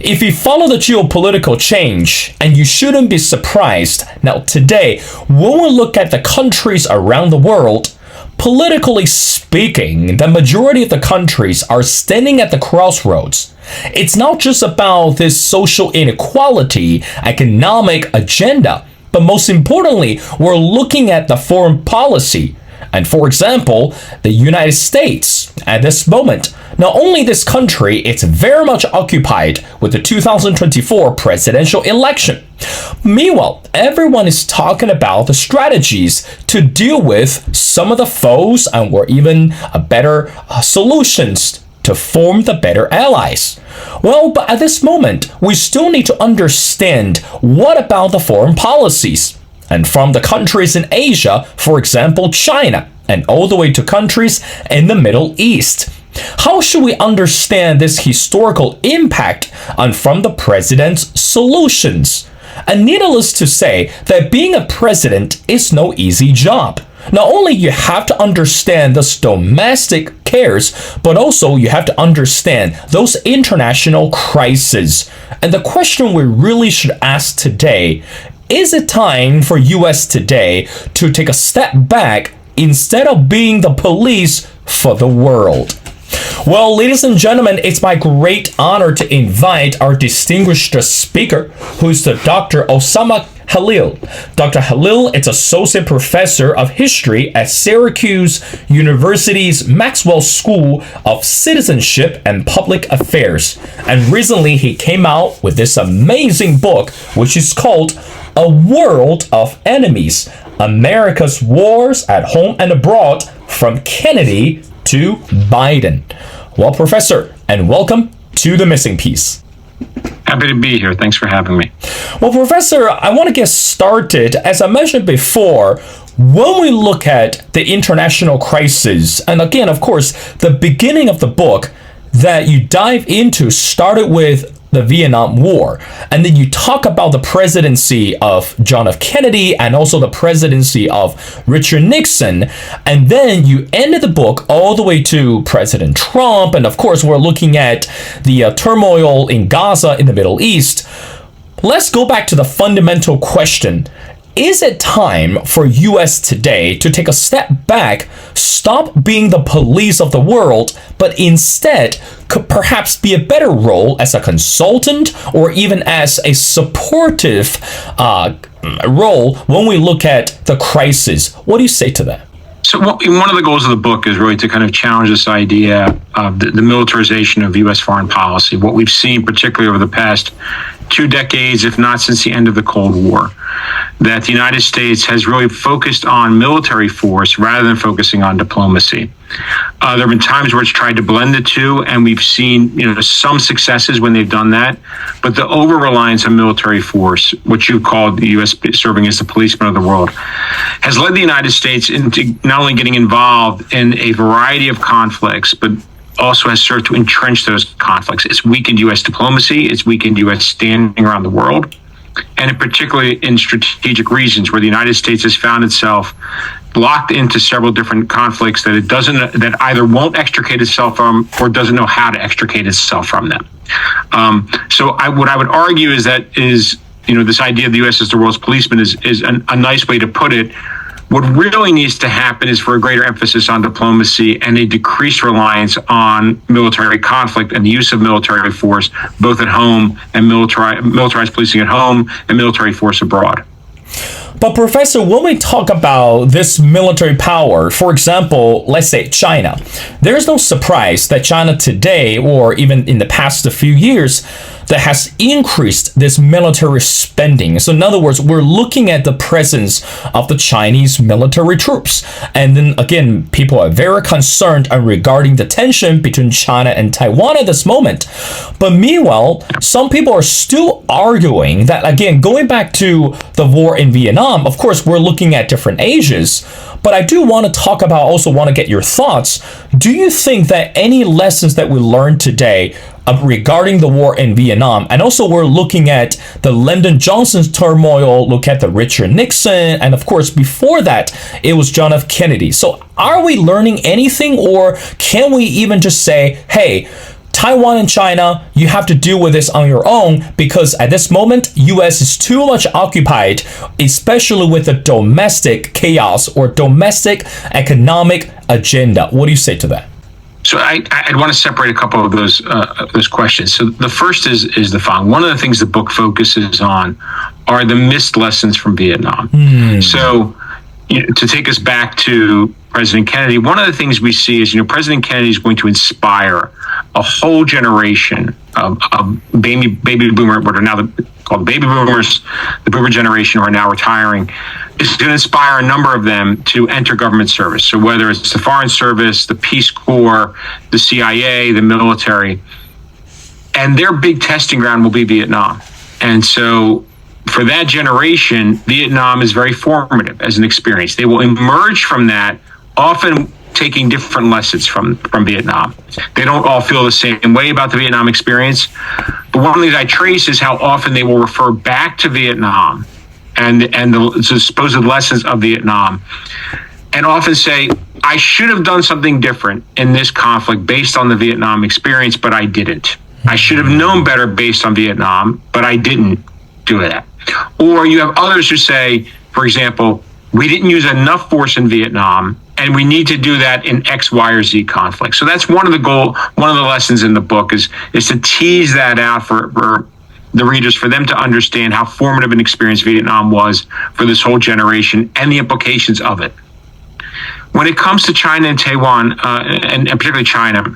If you follow the geopolitical change, and you shouldn't be surprised, now today, when we look at the countries around the world, politically speaking, the majority of the countries are standing at the crossroads. It's not just about this social inequality, economic agenda, but most importantly, we're looking at the foreign policy. And for example, the United States, at this moment, not only this country, it's very much occupied with the 2024 presidential election. Meanwhile, everyone is talking about the strategies to deal with some of the foes or even better solutions to form the better allies. Well, but at this moment, we still need to understand what about the foreign policies. And from the countries in Asia, for example, China, and all the way to countries in the Middle East. How should we understand this historical impact from the president's solutions? And needless to say that being a president is no easy job. Not only you have to understand those domestic cares, but also you have to understand those international crises. And the question we really should ask today, is it time for US today to take a step back instead of being the police for the world? Well, ladies and gentlemen, it's my great honor to invite our distinguished speaker, who is the Dr. Osamah Khalil. Dr. Khalil is Associate Professor of History at Syracuse University's Maxwell School of Citizenship and Public Affairs. And recently he came out with this amazing book, which is called A World of Enemies, America's Wars at Home and Abroad from Kennedy to Biden. Well, Professor, and welcome to The Missing Piece. Happy to be here. Thanks for having me. Well, Professor, I want to get started. As I mentioned before, when we look at the international crisis, and again, of course, the beginning of the book that you dive into started with the Vietnam War. And then you talk about the presidency of John F. Kennedy and also the presidency of Richard Nixon. And then you ended the book all the way to President Trump. And of course, we're looking at the turmoil in Gaza in the Middle East. Let's go back to the fundamental question. Is it time for US today to take a step back, stop being the police of the world, but instead could perhaps be a better role as a consultant or even as a supportive role when we look at the crisis? What do you say to that? So one of the goals of the book is really to kind of challenge this idea of the militarization of U.S. foreign policy, what we've seen particularly over the past 2 decades, if not since the end of the Cold War, that the United States has really focused on military force rather than focusing on diplomacy. There have been times where it's tried to blend the two, and we've seen some successes when they've done that. But the over-reliance on military force, which you called the U.S. serving as the policeman of the world, has led the United States into not only getting involved in a variety of conflicts, but also has served to entrench those conflicts. It's weakened U.S. diplomacy. It's weakened U.S. standing around the world. And particularly in strategic regions where the United States has found itself locked into several different conflicts that either won't extricate itself from or doesn't know how to extricate itself from them. What I would argue is this idea of the U.S. as the world's policeman is a nice way to put it. What really needs to happen is for a greater emphasis on diplomacy and a decreased reliance on military conflict and the use of military force, both at home and militarized policing at home and military force abroad. But Professor, when we talk about this military power, for example, let's say China, there's no surprise that China today, or even in the past few years, that has increased this military spending. So in other words, we're looking at the presence of the Chinese military troops. And then again, people are very concerned regarding the tension between China and Taiwan at this moment. But meanwhile, some people are still arguing that, again, going back to the war in Vietnam, of course, we're looking at different ages. But I do want to also want to get your thoughts. Do you think that any lessons that we learned today regarding the war in Vietnam, and also we're looking at the Lyndon Johnson's turmoil, look at the Richard Nixon, and of course before that it was John F. Kennedy. So are we learning anything, or can we even just say, hey, Taiwan and China, you have to deal with this on your own because at this moment, US is too much occupied, especially with the domestic chaos or domestic economic agenda. What do you say to that? So I'd want to separate a couple of those questions. So the first is the following. One of the things the book focuses on are the missed lessons from Vietnam. So to take us back to President Kennedy, one of the things we see is, President Kennedy is going to inspire a whole generation of baby boomer, what are now called baby boomers, the boomer generation who are now retiring, is going to inspire a number of them to enter government service. So whether it's the Foreign Service, the Peace Corps, the CIA, the military, and their big testing ground will be Vietnam. And so for that generation, Vietnam is very formative as an experience. They will emerge from that often taking different lessons from Vietnam. They don't all feel the same way about the Vietnam experience. But one of the things I trace is how often they will refer back to Vietnam and the supposed lessons of Vietnam, and often say, I should have done something different in this conflict based on the Vietnam experience, but I didn't. I should have known better based on Vietnam, but I didn't do that. Or you have others who say, for example, we didn't use enough force in Vietnam, and we need to do that in X, Y, or Z conflict. So that's one of the lessons in the book is to tease that out for the readers, for them to understand how formative an experience Vietnam was for this whole generation and the implications of it. When it comes to China and Taiwan, and particularly China,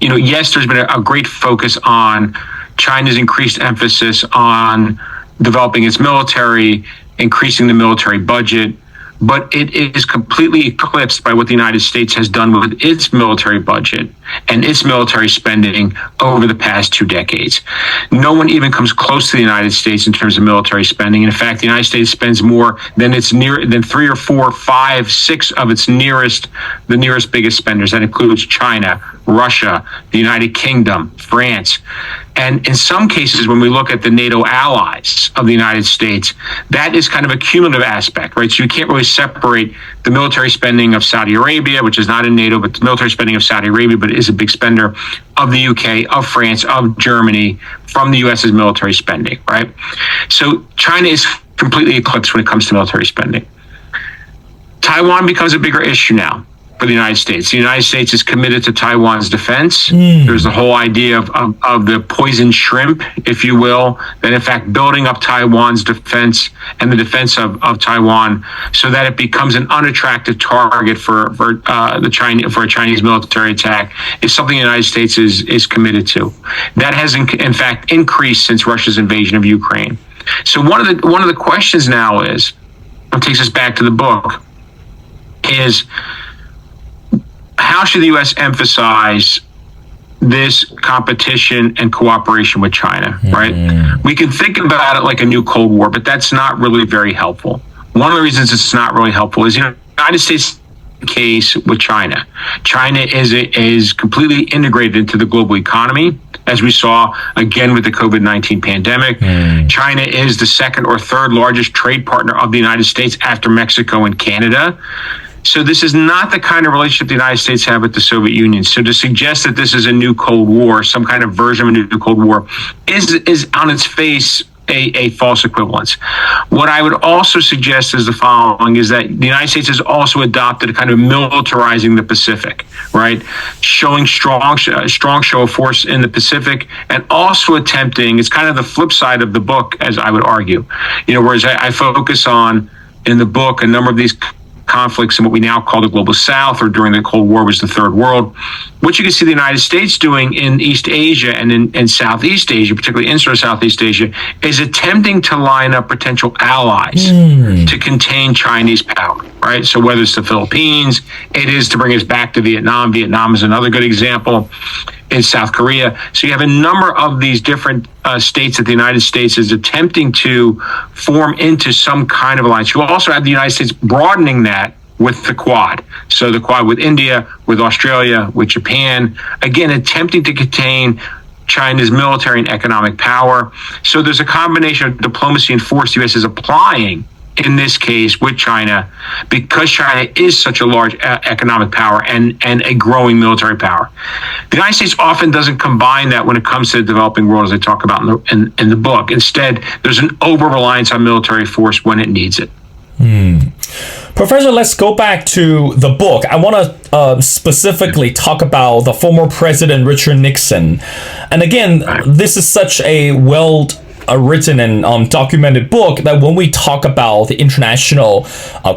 yes, there's been a great focus on China's increased emphasis on developing its military, increasing the military budget, but it is completely eclipsed by what the United States has done with its military budget and its military spending over the past 2 decades. No one even comes close to the United States in terms of military spending. In fact, the United States spends more than 3 or 4, 5, 6 of its nearest biggest spenders. That includes China, Russia, the United Kingdom, France. And in some cases, when we look at the NATO allies of the United States, that is kind of a cumulative aspect, right? So you can't really separate the military spending of Saudi Arabia, which is not in NATO, but the military spending of Saudi Arabia, but is a big spender, of the UK, of France, of Germany, from the US's military spending, right? So China is completely eclipsed when it comes to military spending. Taiwan becomes a bigger issue now for the United States. The United States is committed to Taiwan's defense. There's the whole idea of the poison shrimp, if you will, that in fact building up Taiwan's defense and the defense of Taiwan so that it becomes an unattractive target for a Chinese military attack is something the United States is committed to. That has in fact increased since Russia's invasion of Ukraine. So one of the questions now is, it takes us back to the book, is how should the U.S. emphasize this competition and cooperation with China, right? We can think about it like a new Cold War, but that's not really very helpful. One of the reasons it's not really helpful is, the United States case with China. China is completely integrated into the global economy, as we saw again with the COVID-19 pandemic. China is the second or third largest trade partner of the United States after Mexico and Canada. So this is not the kind of relationship the United States had with the Soviet Union. So to suggest that this is a new Cold War, some kind of version of a new Cold War, is on its face a false equivalence. What I would also suggest is the following, is that the United States has also adopted a kind of militarizing the Pacific, right? Showing strong show of force in the Pacific, and also attempting, it's kind of the flip side of the book, as I would argue, whereas I focus on, in the book, a number of these conflicts in what we now call the global south, or during the Cold War was the third world. What you can see the United States doing in East Asia and in Southeast Asia, particularly in Southeast Asia, is attempting to line up potential allies to contain Chinese power, right? So whether it's the Philippines, it is to bring us back to Vietnam. Vietnam is another good example. In South Korea. So you have a number of these different states that the United States is attempting to form into some kind of alliance. You also have the United States broadening that with the Quad. So the Quad with India, with Australia, with Japan, again, attempting to contain China's military and economic power. So there's a combination of diplomacy and force the U.S. is applying in this case with China, because China is such a large economic power and a growing military power. The United States often doesn't combine that when it comes to the developing world, as I talk about in the book. Instead, there's an over-reliance on military force when it needs it. Professor, let's go back to the book. I want to specifically talk about the former President Richard Nixon. And again, this is such a written and documented book that when we talk about the international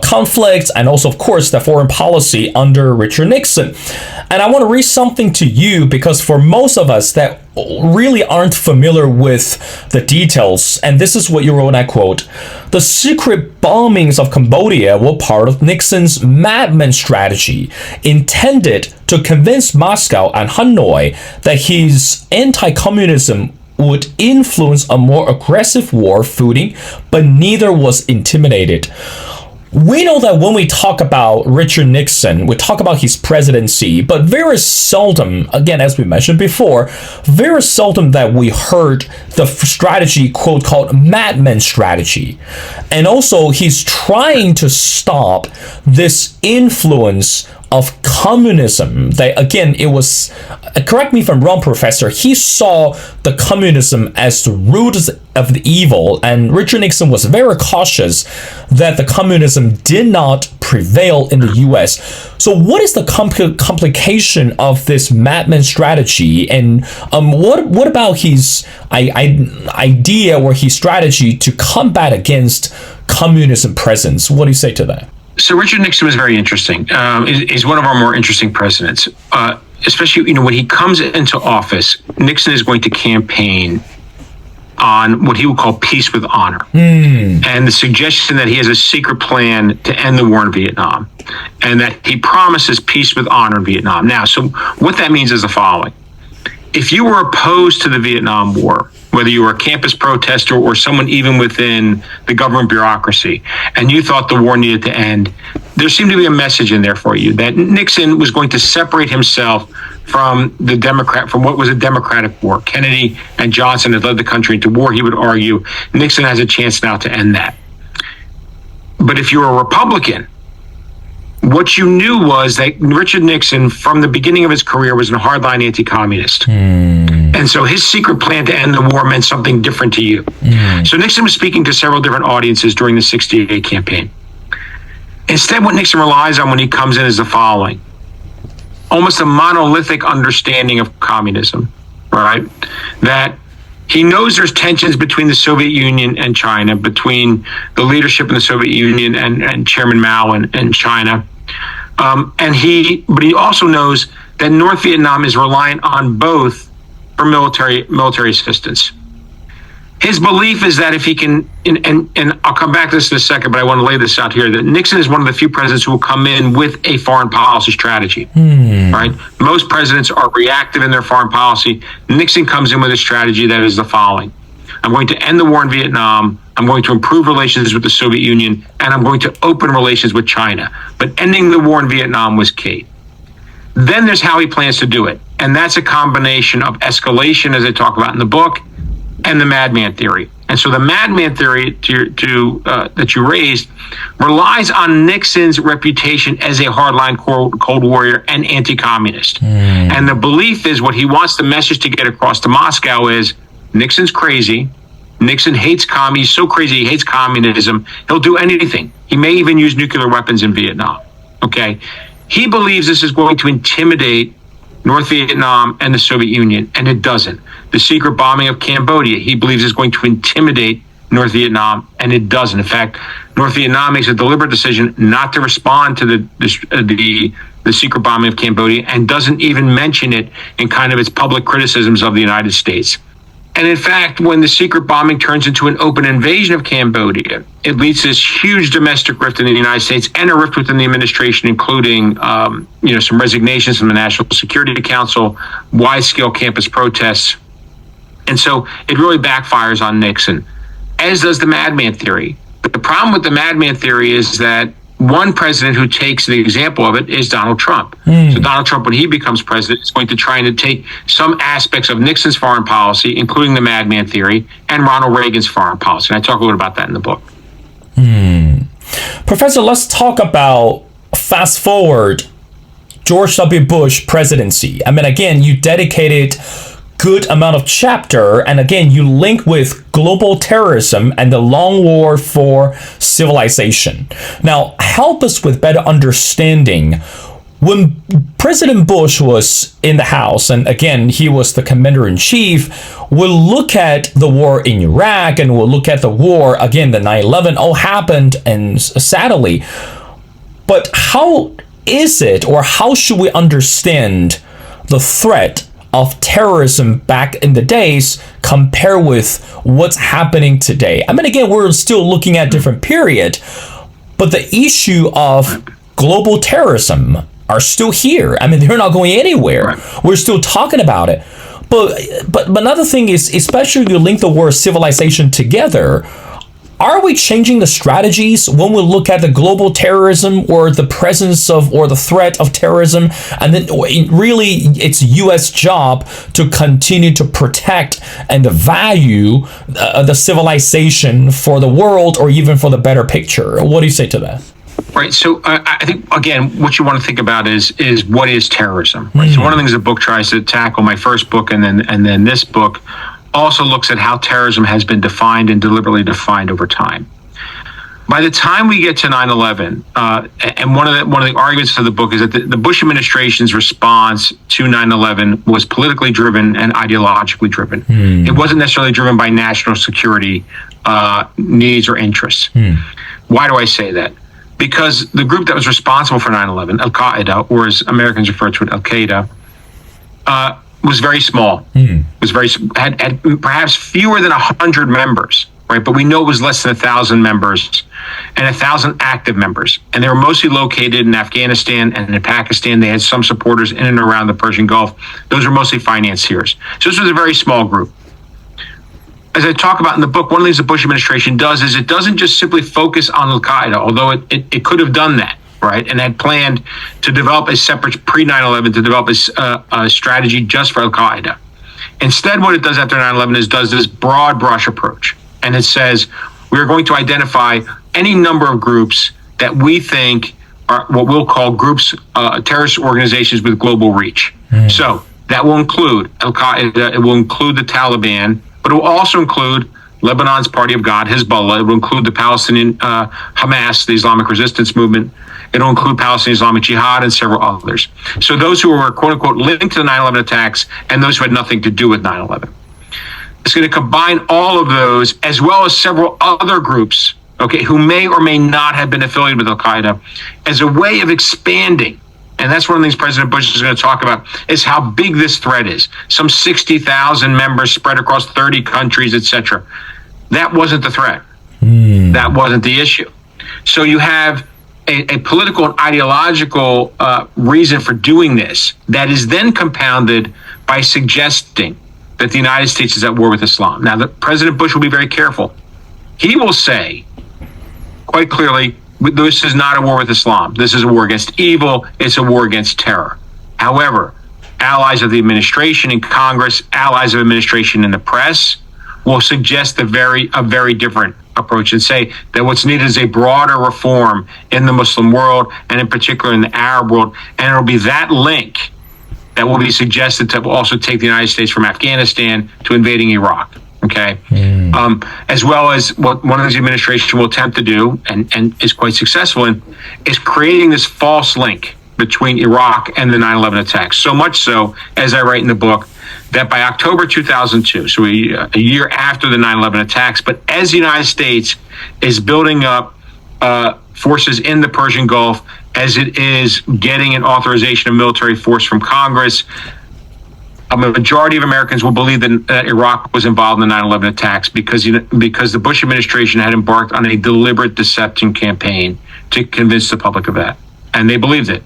conflicts and also, of course, the foreign policy under Richard Nixon. And I want to read something to you because for most of us that really aren't familiar with the details, and this is what you wrote, and I quote, "The secret bombings of Cambodia were part of Nixon's madman strategy intended to convince Moscow and Hanoi that his anti-communism would influence a more aggressive war footing, but neither was intimidated." We know that when we talk about Richard Nixon, we talk about his presidency, but very seldom, again, as we mentioned before, very seldom that we heard the strategy, quote, called madman strategy. And also, he's trying to stop this influence of communism. That again, it was, correct me if I'm wrong, Professor, he saw the communism as the root of the evil, and Richard Nixon was very cautious that the communism did not prevail in the US. So what is the complication of this madman strategy, and what about his idea or his strategy to combat against communism presence? What do you say to that? So Richard Nixon was very interesting. He's one of our more interesting presidents, especially, when he comes into office. Nixon is going to campaign on what he would call peace with honor, and the suggestion that he has a secret plan to end the war in Vietnam, and that he promises peace with honor in Vietnam. Now, so what that means is the following. If you were opposed to the Vietnam War, whether you were a campus protester or someone even within the government bureaucracy, and you thought the war needed to end, there seemed to be a message in there for you that Nixon was going to separate himself from from what was a democratic war. Kennedy and Johnson had led the country into war. He would argue Nixon has a chance now to end that. But if you're a Republican, what you knew was that Richard Nixon, from the beginning of his career, was a hardline anti-communist. And so his secret plan to end the war meant something different to you. So Nixon was speaking to several different audiences during the 68 campaign. Instead, what Nixon relies on when he comes in is the following. Almost a monolithic understanding of communism, right? That he knows there's tensions between the Soviet Union and China, between the leadership in the Soviet Union and Chairman Mao and China. But he also knows that North Vietnam is reliant on both for military assistance. His belief is that if he can, and I'll come back to this in a second, but I want to lay this out here, that Nixon is one of the few presidents who will come in with a foreign policy strategy, right? Most presidents are reactive in their foreign policy. Nixon comes in with a strategy that is the following. I'm going to end the war in Vietnam. I'm going to improve relations with the Soviet Union, and I'm going to open relations with China. But ending the war in Vietnam was key. Then there's how he plans to do it. And that's a combination of escalation, as I talk about in the book, and the madman theory. And so the madman theory that you raised relies on Nixon's reputation as a hardline Cold Warrior and anti-communist. And the belief is what he wants the message to get across to Moscow is Nixon's crazy. Nixon hates he's so crazy he hates communism. He'll do anything. He may even use nuclear weapons in Vietnam. Okay. He believes this is going to intimidate North Vietnam and the Soviet Union, and it doesn't. The secret bombing of Cambodia, he believes, is going to intimidate North Vietnam, and it doesn't. In fact, North Vietnam makes a deliberate decision not to respond to the secret bombing of Cambodia, and doesn't even mention it in kind of its public criticisms of the United States. And in fact, when the secret bombing turns into an open invasion of Cambodia, it leads to this huge domestic rift in the United States and a rift within the administration, including some resignations from the National Security Council, wide-scale campus protests. And so it really backfires on Nixon, as does the madman theory. But the problem with the madman theory is that one president who takes the example of it is Donald Trump. So Donald Trump, when he becomes president, is going to try to take some aspects of Nixon's foreign policy, including the madman theory, and Ronald Reagan's foreign policy. And I talk a little about that in the book. Professor, let's talk about fast forward George W. Bush presidency. I mean, again, you dedicated good amount of chapter, and again, you link with global terrorism and the long war for civilization. Now, help us with better understanding. When President Bush was in the House, and again, he was the commander-in-chief, we'll look at the war in Iraq, and we'll look at the war, again, the 9/11 all happened, and sadly. But how is it, or how should we understand the threat of terrorism back in the days compared with what's happening today? I mean, again, we're still looking at different period, but the issue of global terrorism are still here. I mean, they're not going anywhere. Right. We're still talking about it. But another thing is, especially if you link the word civilization together, are we changing the strategies when we look at the global terrorism or the presence of or the threat of terrorism? And then really it's U.S. job to continue to protect and value the civilization for the world or even for the better picture. What do you say to that? Right. So I think, again, what you want to think about is what is terrorism? Right. So one of the things the book tries to tackle, my first book and then this book, also looks at how terrorism has been defined and deliberately defined over time. By the time we get to 9/11, and one of the arguments of the book is that the Bush administration's response to 9/11 was politically driven and ideologically driven. It wasn't necessarily driven by national security needs or interests. Why do I say that? Because the group that was responsible for 9/11, Al-Qaeda, or as Americans refer to it, Al-Qaeda, was very small. Was had perhaps fewer than 100 members, right? But we know it was less than 1,000 members and 1,000 active members. And they were mostly located in Afghanistan and in Pakistan. They had some supporters in and around the Persian Gulf. Those were mostly financiers. So this was a very small group. As I talk about in the book, one of the things the Bush administration does is it doesn't just simply focus on Al-Qaeda, although it could have done that, right? And had planned to develop a separate, pre-9/11, to develop a strategy just for Al-Qaeda. Instead, what it does after 9/11 is does this broad brush approach. And it says, we're going to identify any number of groups that we think are what we'll call groups, terrorist organizations with global reach. So that will include Al-Qaeda, it will include the Taliban, but it will also include Lebanon's Party of God, Hezbollah. It will include the Palestinian Hamas, the Islamic resistance movement. It will include Palestinian Islamic Jihad and several others. So those who were, quote unquote, linked to the 9/11 attacks and those who had nothing to do with 9/11. It's going to combine all of those as well as several other groups, okay, who may or may not have been affiliated with Al-Qaeda as a way of expanding. And that's one of the things President Bush is going to talk about, is how big this threat is. Some 60,000 members spread across 30 countries, etc. That wasn't the threat. That wasn't the issue. So you have a political and ideological reason for doing this that is then compounded by suggesting that the United States is at war with Islam. Now, President Bush will be very careful. He will say quite clearly, this is not a war with Islam. This is a war against evil. It's a war against terror. However, allies of the administration in Congress, allies of administration in the press will suggest a very different approach and say that what's needed is a broader reform in the Muslim world and in particular in the Arab world. And it'll be that link that will be suggested to also take the United States from Afghanistan to invading Iraq. Okay. As well as what one of the administration will attempt to do and is quite successful in is creating this false link between Iraq and the 9/11 attacks. So much so, as I write in the book, that by October 2002, so a year after the 9/11 attacks, but as the United States is building up forces in the Persian Gulf, as it is getting an authorization of military force from Congress, a majority of Americans will believe that Iraq was involved in the 9/11 attacks because the Bush administration had embarked on a deliberate deception campaign to convince the public of that. And they believed it.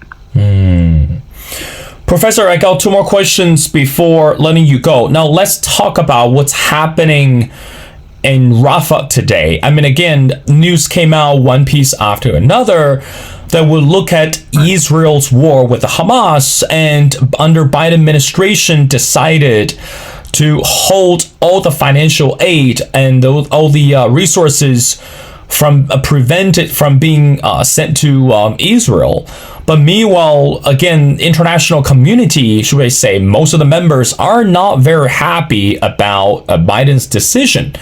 Professor, I got two more questions before letting you go. Now, let's talk about what's happening in Rafah today. I mean, again, news came out one piece after another that would look at Israel's war with the Hamas, and under Biden administration decided to hold all the financial aid and all the resources from prevented from being sent to Israel. But meanwhile, again, international community, should I say, most of the members are not very happy about Biden's decision.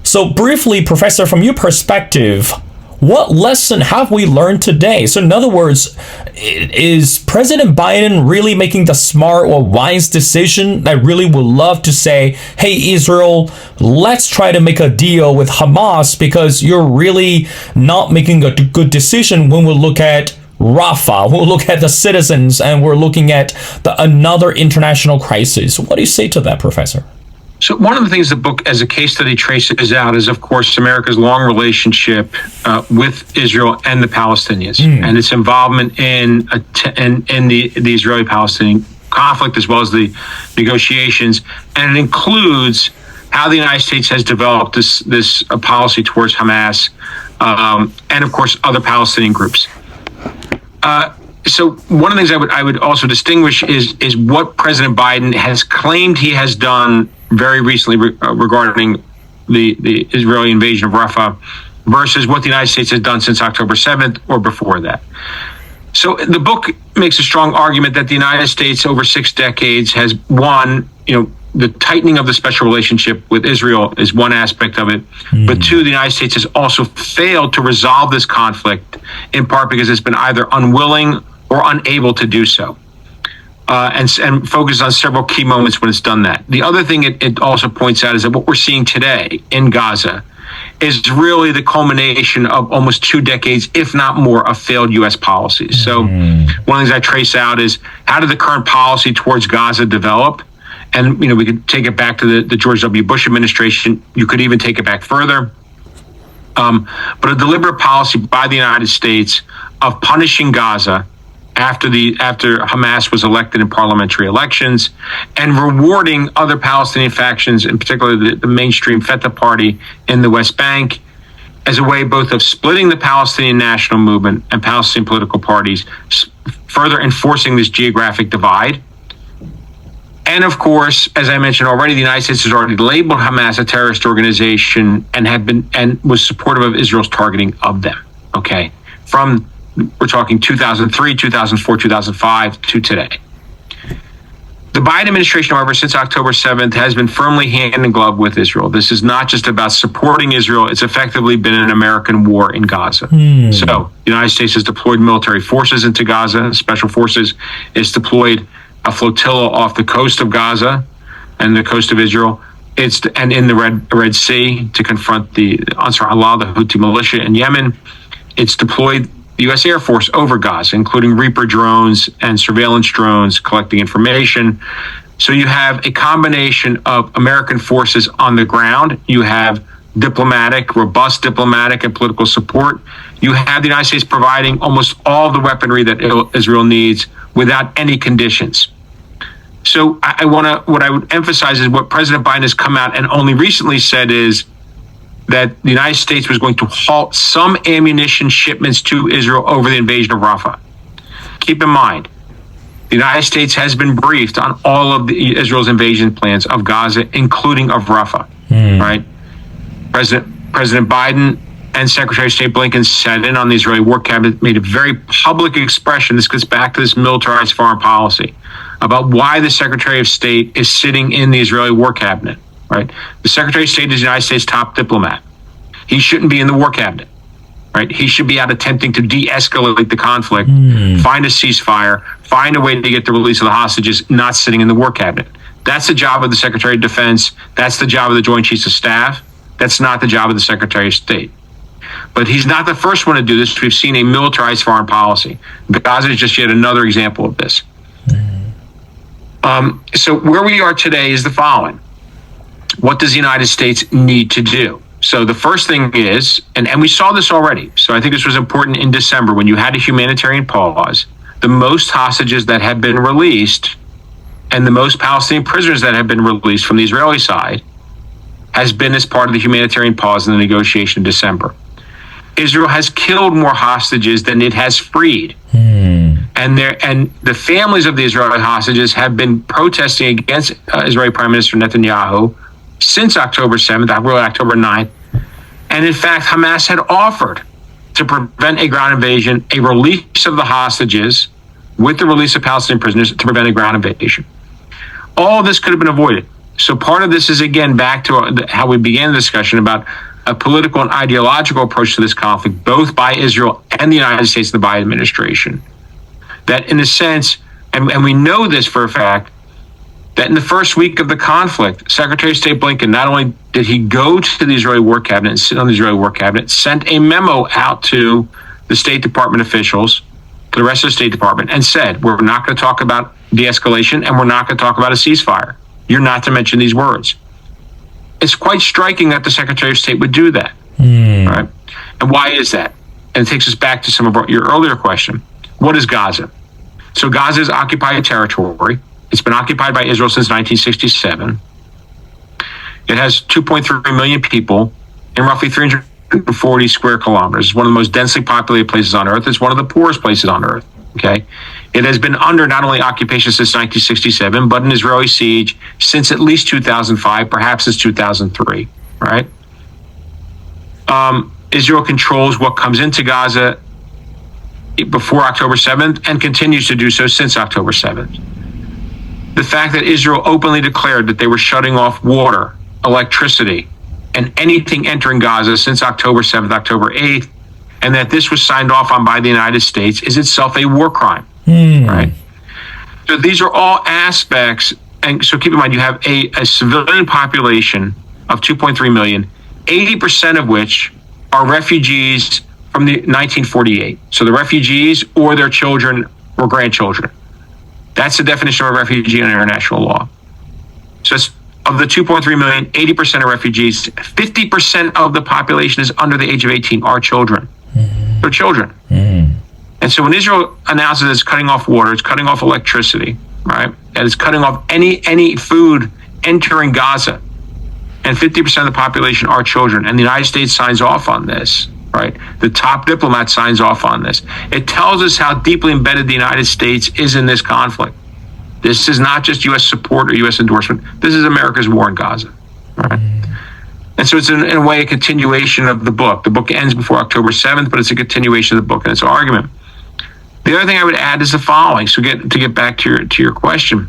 So briefly, Professor, from your perspective, what lesson have we learned today? So in other words, is President Biden really making the smart or wise decision? I really would love to say, hey, Israel, let's try to make a deal with Hamas because you're really not making a good decision when we look at Rafah, we'll look at the citizens, and we're looking at another international crisis. What do you say to that, Professor? So one of the things the book as a case study traces out is, of course, America's long relationship with Israel and the Palestinians and its involvement in the Israeli-Palestinian conflict as well as the negotiations. And it includes how the United States has developed this policy towards Hamas and, of course, other Palestinian groups. So one of the things I would also distinguish is what President Biden has claimed he has done very recently regarding the Israeli invasion of Rafah versus what the United States has done since October 7th or before that. So the book makes a strong argument that the United States over 6 decades has, one, the tightening of the special relationship with Israel is one aspect of it. But two, the United States has also failed to resolve this conflict, in part because it's been either unwilling or unable to do so. And focus on several key moments when it's done that. The other thing it also points out is that what we're seeing today in Gaza is really the culmination of almost 2 decades, if not more, of failed U.S. policies. So one of the things I trace out is how did the current policy towards Gaza develop? And, we could take it back to the George W. Bush administration. You could even take it back further. But a deliberate policy by the United States of punishing Gaza after Hamas was elected in parliamentary elections and rewarding other Palestinian factions, in particular the mainstream Fatah party in the West Bank, as a way both of splitting the Palestinian national movement and Palestinian political parties, further enforcing this geographic divide. And of course, as I mentioned already, the United States has already labeled Hamas a terrorist organization and was supportive of Israel's targeting of them. Okay, we're talking 2003, 2004, 2005 to today. The Biden administration, however, since October 7th, has been firmly hand in glove with Israel. This is not just about supporting Israel. It's effectively been an American war in Gaza. So the United States has deployed military forces into Gaza. Special forces is deployed a flotilla off the coast of Gaza and the coast of Israel. And in the Red Sea to confront the Ansar Allah, the Houthi militia in Yemen. It's deployed the U.S. Air Force over Gaza, including Reaper drones and surveillance drones collecting information. So you have a combination of American forces on the ground. You have robust diplomatic and political support. You have the United States providing almost all the weaponry that Israel needs without any conditions. So what I would emphasize is what President Biden has come out and only recently said is that the United States was going to halt some ammunition shipments to Israel over the invasion of Rafah. Keep in mind, the United States has been briefed on all of Israel's invasion plans of Gaza, including of Rafah, right? President Biden and Secretary of State Blinken sat in on the Israeli War Cabinet, made a very public expression. This gets back to this militarized foreign policy about why the Secretary of State is sitting in the Israeli War Cabinet, right? The Secretary of State is the United States' top diplomat. He shouldn't be in the War Cabinet, right? He should be out attempting to de-escalate the conflict, find a ceasefire, find a way to get the release of the hostages, not sitting in the War Cabinet. That's the job of the Secretary of Defense. That's the job of the Joint Chiefs of Staff. That's not the job of the Secretary of State. But he's not the first one to do this. We've seen a militarized foreign policy. Gaza is just yet another example of this. So where we are today is the following. What does the United States need to do? So the first thing is, and we saw this already, so I think this was important in December when you had a humanitarian pause, the most hostages that have been released and the most Palestinian prisoners that have been released from the Israeli side has been as part of the humanitarian pause in the negotiation in December. Israel has killed more hostages than it has freed. And the families of the Israeli hostages have been protesting against Israeli Prime Minister Netanyahu since October 7th, really October 9th. And in fact, Hamas had offered to prevent a ground invasion, a release of the hostages with the release of Palestinian prisoners to prevent a ground invasion. All of this could have been avoided. So part of this is, again, back to how we began the discussion about a political and ideological approach to this conflict, both by Israel and the United States and the Biden administration. That in a sense, and we know this for a fact, that in the first week of the conflict, Secretary of State Blinken, not only did he go to the Israeli War Cabinet and sit on the Israeli War Cabinet, sent a memo out to the State Department officials, to the rest of the State Department, and said, we're not going to talk about de-escalation and we're not going to talk about a ceasefire. You're not to mention these words. It's quite striking that the Secretary of State would do that. Right? And why is that? And it takes us back to some of your earlier question. What is Gaza? So Gaza is occupied territory. It's been occupied by Israel since 1967. It has 2.3 million people in roughly 340 square kilometers. It's one of the most densely populated places on Earth. It's one of the poorest places on Earth. Okay, it has been under not only occupation since 1967, but an Israeli siege since at least 2005, perhaps since 2003. Right? Israel controls what comes into Gaza before October 7th and continues to do so since October 7th. The fact that Israel openly declared that they were shutting off water, electricity, and anything entering Gaza since October 7th, October 8th, and that this was signed off on by the United States is itself a war crime, right? So these are all aspects, and so keep in mind, you have a civilian population of 2.3 million, 80% of which are refugees from the 1948. So the refugees or their children or grandchildren. That's the definition of a refugee in international law. So of the 2.3 million, 80% are refugees. 50% of the population is under the age of 18, are children. They're children. And so when Israel announces it's cutting off water, it's cutting off electricity, right? And it's cutting off any food entering Gaza, and 50% of the population are children, and the United States signs off on this, right? The top diplomat signs off on this. It tells us how deeply embedded the United States is in this conflict. This is not just U.S. support or U.S. endorsement. This is America's war in Gaza, right? And so it's in a way a continuation of the book. The book ends before October 7th, but it's a continuation of the book and its argument. The other thing I would add is the following. So to get back to your question,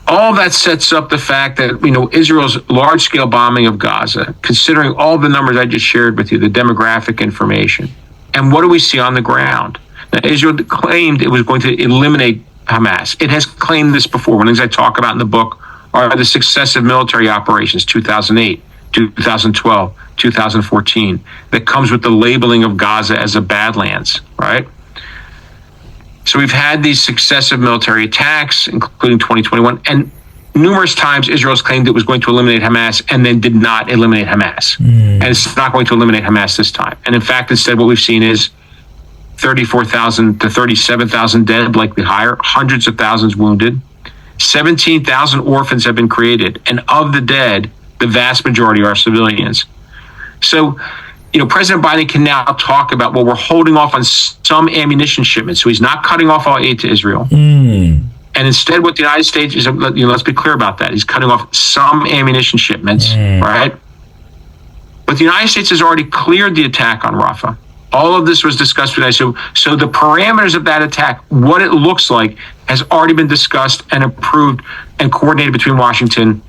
all that sets up the fact that, Israel's large-scale bombing of Gaza, considering all the numbers I just shared with you, the demographic information, and what do we see on the ground? Now, Israel claimed it was going to eliminate Hamas. It has claimed this before. One of the things I talk about in the book are the successive military operations, 2008, 2012, 2014, that comes with the labeling of Gaza as a Badlands, right? So we've had these successive military attacks, including 2021, and numerous times Israel's claimed it was going to eliminate Hamas and then did not eliminate Hamas. And it's not going to eliminate Hamas this time. And in fact, instead, what we've seen is 34,000 to 37,000 dead, likely higher, hundreds of thousands wounded. 17,000 orphans have been created. And of the dead, the vast majority are civilians. So, President Biden can now talk about, well, we're holding off on some ammunition shipments. So he's not cutting off all aid to Israel. And instead, what the United States is, let's be clear about that. He's cutting off some ammunition shipments, right? But the United States has already cleared the attack on Rafah. All of this was discussed today. So the parameters of that attack, what it looks like, has already been discussed and approved and coordinated between Washington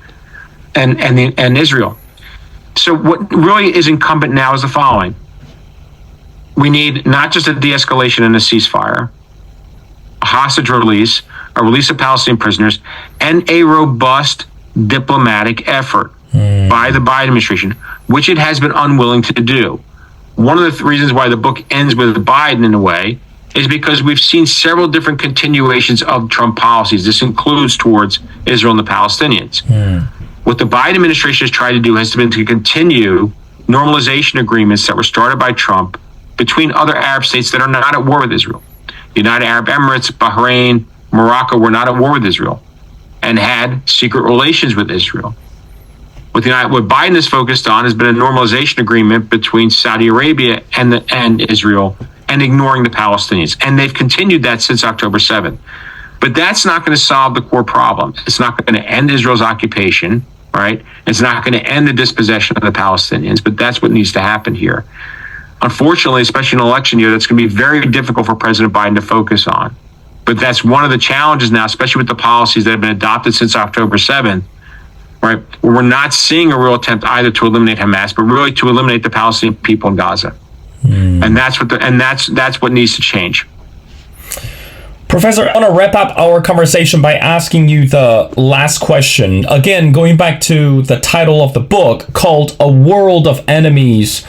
and Israel. So what really is incumbent now is the following. We need not just a de-escalation and a ceasefire, a hostage release, a release of Palestinian prisoners, and a robust diplomatic effort by the Biden administration, which it has been unwilling to do. One of the reasons why the book ends with Biden in a way is because we've seen several different continuations of Trump policies. This includes towards Israel and the Palestinians. What the Biden administration has tried to do has been to continue normalization agreements that were started by Trump between other Arab states that are not at war with Israel. The United Arab Emirates, Bahrain, Morocco were not at war with Israel and had secret relations with Israel. What Biden is focused on has been a normalization agreement between Saudi Arabia and Israel and ignoring the Palestinians. And they've continued that since October 7th. But that's not going to solve the core problem. It's not going to end Israel's occupation, right? It's not going to end the dispossession of the Palestinians, but that's what needs to happen here. Unfortunately, especially in an election year, that's going to be very difficult for President Biden to focus on. But that's one of the challenges now, especially with the policies that have been adopted since October 7th, right? Where we're not seeing a real attempt either to eliminate Hamas, but really to eliminate the Palestinian people in Gaza. And that's what needs to change. Professor, I want to wrap up our conversation by asking you the last question. Again, going back to the title of the book called A World of Enemies,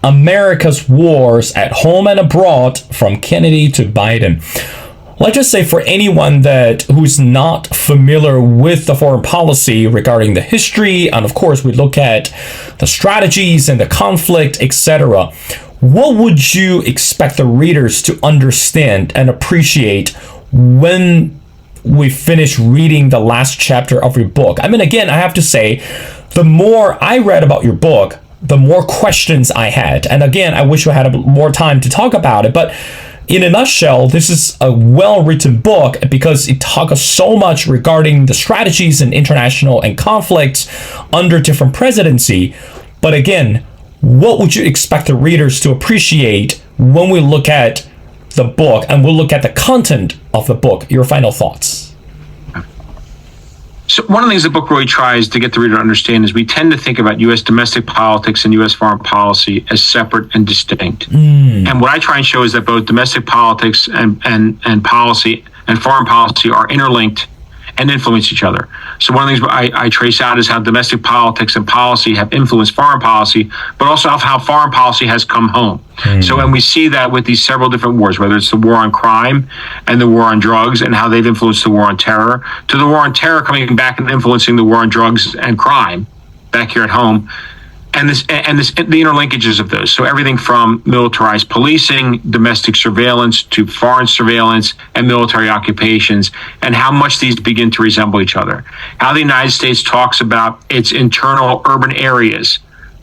America's Wars at Home and Abroad from Kennedy to Biden. Let's just say for anyone who's not familiar with the foreign policy regarding the history, and of course we look at the strategies and the conflict, etc., what would you expect the readers to understand and appreciate when we finish reading the last chapter of your book? I mean, again, I have to say, the more I read about your book, the more questions I had. And again, I wish we had more time to talk about it. But in a nutshell, this is a well-written book because it talks so much regarding the strategies in international and conflicts under different presidency. But again, what would you expect the readers to appreciate when we look at the book and we'll look at the content of the book? Your final thoughts. So one of the things the book really tries to get the reader to understand is we tend to think about U.S. domestic politics and U.S. foreign policy as separate and distinct. And what I try and show is that both domestic politics and policy and foreign policy are interlinked and influence each other. So one of the things I trace out is how domestic politics and policy have influenced foreign policy, but also how foreign policy has come home. So when we see that with these several different wars, whether it's the war on crime and the war on drugs and how they've influenced the war on terror, to the war on terror coming back and influencing the war on drugs and crime back here at home, and the interlinkages of those. So everything from militarized policing, domestic surveillance, to foreign surveillance and military occupations, and how much these begin to resemble each other. How the United States talks about its internal urban areas,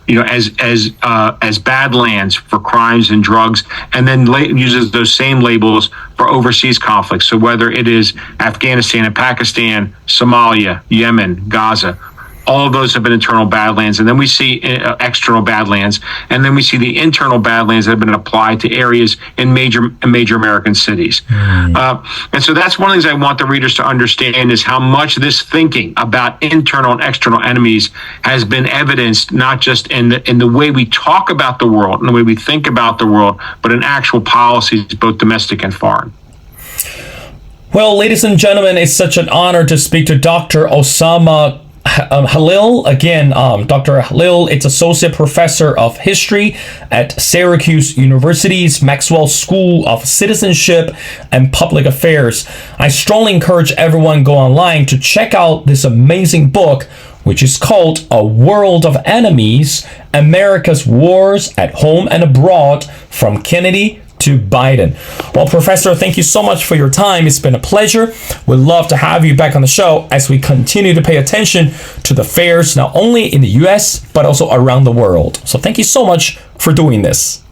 as badlands for crimes and drugs, and then uses those same labels for overseas conflicts. So whether it is Afghanistan and Pakistan, Somalia, Yemen, Gaza, all of those have been internal badlands. And then we see external badlands. And then we see the internal badlands that have been applied to areas in major American cities. And so that's one of the things I want the readers to understand is how much this thinking about internal and external enemies has been evidenced, not just in the way we talk about the world and the way we think about the world, but in actual policies, both domestic and foreign. Well, ladies and gentlemen, it's such an honor to speak to Dr. Osamah Khalil. Again, Dr. Khalil, it's Associate Professor of History at Syracuse University's Maxwell School of Citizenship and Public Affairs. I strongly encourage everyone go online to check out this amazing book, which is called A World of Enemies, America's Wars at Home and Abroad from Kennedy to Biden. Well, Professor, thank you so much for your time. It's been a pleasure. We'd love to have you back on the show as we continue to pay attention to the affairs not only in the US, but also around the world. So thank you so much for doing this.